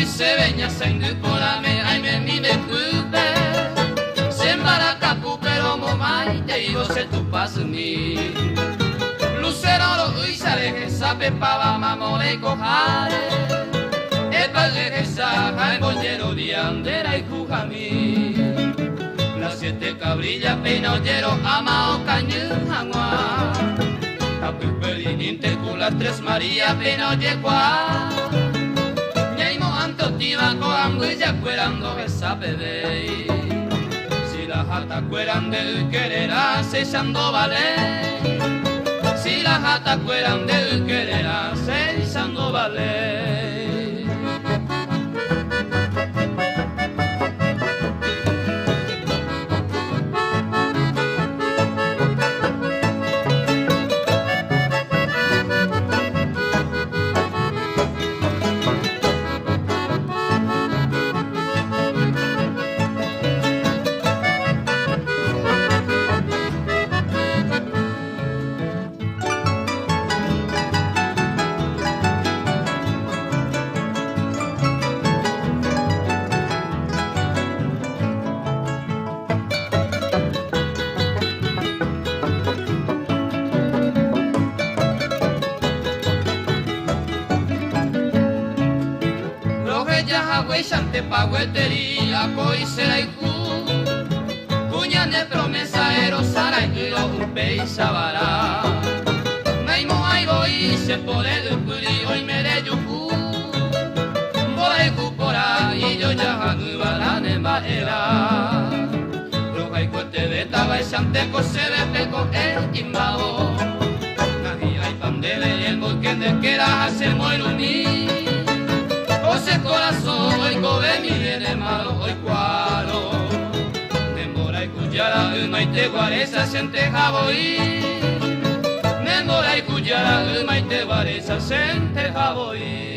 se veña sendu porame aime mime kupe sembara kapu pero momai te ibo se tu pasumi lucero lo uisare que sabe pava mamore kohare e padre que saca el bollero de andera y jujami las 7 cabrillas peinollero amao cañu hangua tapupeli intercula 3 María peinollekua Tibaco anguilla cuerando esa bebé si la jata cueran del quererá cesando vale si la jata cueran del quererá cesando vale Shante paguetería coisera y cuña de promesa erosara y lo upe y sabara naimo ay voy se pone el puri hoy me de yuku voy cupora y yo ya hanuba la nemaera roja y cote de taba y shante cose de peco el imbao nadie hay pandele y el volquén de que era hacer moiruni Ose corazón, hoy cobe mi viene malo, hoy cualo. Nemora y cuyara, uma y te guareza, sente jaboí. Nemora y cuyara, uma y te guareza, sente jaboí.